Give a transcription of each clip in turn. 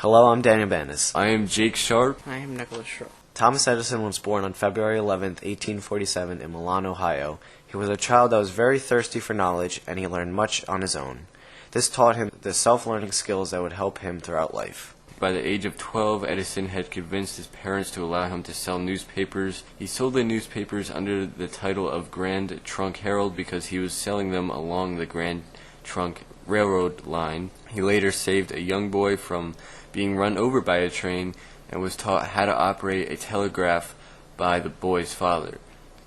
Hello, I'm Daniel Banis. I am Jake Sharp. I am Nicholas Schroep. Thomas Edison was born on February 11, 1847 in Milan, Ohio. He was a child that was very thirsty for knowledge, and he learned much on his own. This taught him the self-learning skills that would help him throughout life. By the age of 12, Edison had convinced his parents to allow him to sell newspapers. He sold the newspapers under the title of Grand Trunk Herald because he was selling them along the Grand Trunk Railroad line. He later saved a young boy from being run over by a train and was taught how to operate a telegraph by the boy's father.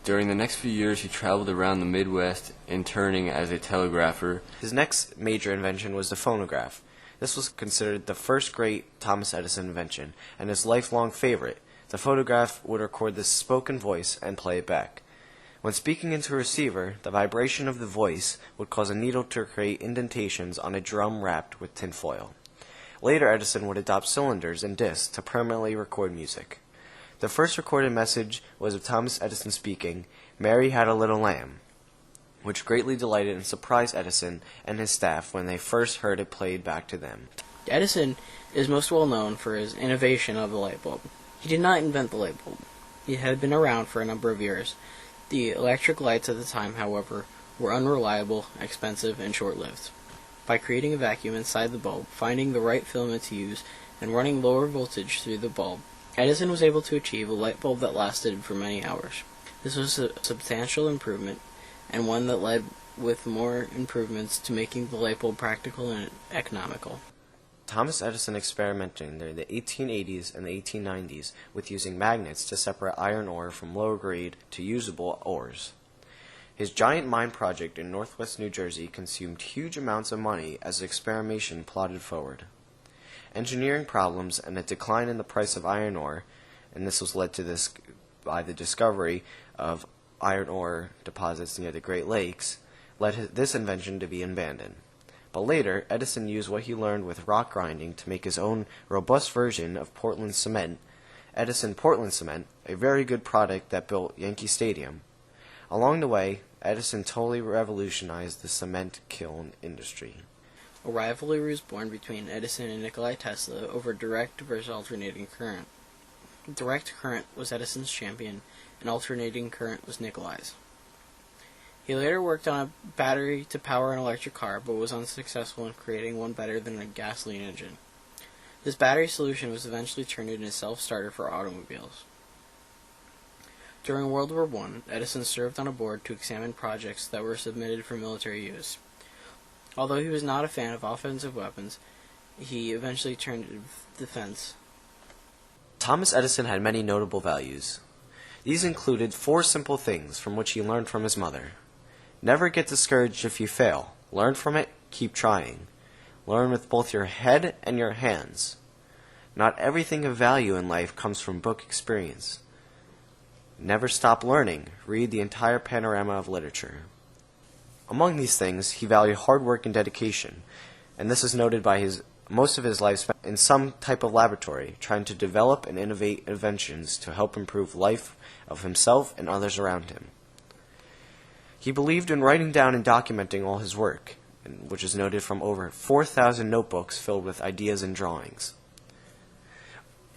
During the next few years, he traveled around the Midwest, interning as a telegrapher. His next major invention was the phonograph. This was considered the first great Thomas Edison invention, and his lifelong favorite. The phonograph would record the spoken voice and play it back. When speaking into a receiver, the vibration of the voice would cause a needle to create indentations on a drum wrapped with tinfoil. Later, Edison would adopt cylinders and discs to permanently record music. The first recorded message was of Thomas Edison speaking, "Mary had a little lamb," which greatly delighted and surprised Edison and his staff when they first heard it played back to them. Edison is most well known for his innovation of the light bulb. He did not invent the light bulb. It had been around for a number of years. The electric lights at the time, however, were unreliable, expensive, and short-lived. By creating a vacuum inside the bulb, finding the right filament to use, and running lower voltage through the bulb, Edison was able to achieve a light bulb that lasted for many hours. This was a substantial improvement, and one that led with more improvements to making the light bulb practical and economical. Thomas Edison experimented during the 1880s and the 1890s with using magnets to separate iron ore from lower grade to usable ores. His giant mine project in northwest New Jersey consumed huge amounts of money as the experimentation plodded forward. Engineering problems and a decline in the price of iron ore, and this was led to this by the discovery of iron ore deposits near the Great Lakes, led this invention to be abandoned. But later, Edison used what he learned with rock grinding to make his own robust version of Portland cement, Edison Portland Cement, a very good product that built Yankee Stadium. Along the way, Edison totally revolutionized the cement kiln industry. A rivalry was born between Edison and Nikola Tesla over direct versus alternating current. Direct current was Edison's champion, and alternating current was Nikolai's. He later worked on a battery to power an electric car, but was unsuccessful in creating one better than a gasoline engine. This battery solution was eventually turned into a self-starter for automobiles. During World War I, Edison served on a board to examine projects that were submitted for military use. Although he was not a fan of offensive weapons, he eventually turned to defense. Thomas Edison had many notable values. These included 4 simple things from which he learned from his mother. Never get discouraged if you fail. Learn from it, keep trying. Learn with both your head and your hands. Not everything of value in life comes from book experience. Never stop learning. Read the entire panorama of literature. Among these things, he valued hard work and dedication, and this is noted by most of his life spent in some type of laboratory, trying to develop and innovate inventions to help improve life of himself and others around him. He believed in writing down and documenting all his work, which is noted from over 4,000 notebooks filled with ideas and drawings.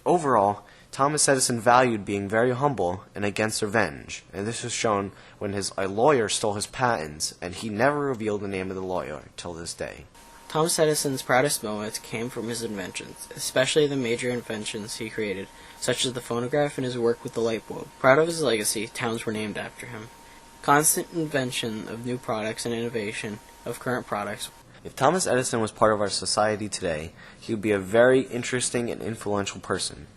Overall, Thomas Edison valued being very humble and against revenge, and this was shown when a lawyer stole his patents, and he never revealed the name of the lawyer till this day. Thomas Edison's proudest moments came from his inventions, especially the major inventions he created, such as the phonograph and his work with the light bulb. Proud of his legacy, towns were named after him. Constant invention of new products and innovation of current products. If Thomas Edison was part of our society today, he would be a very interesting and influential person.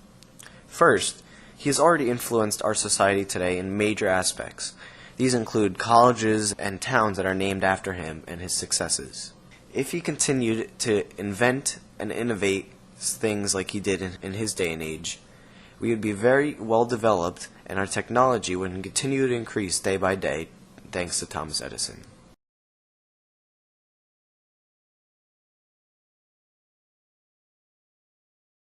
First, he has already influenced our society today in major aspects. These include colleges and towns that are named after him and his successes. If he continued to invent and innovate things like he did in his day and age, we would be very well developed and our technology would continue to increase day by day thanks to Thomas Edison.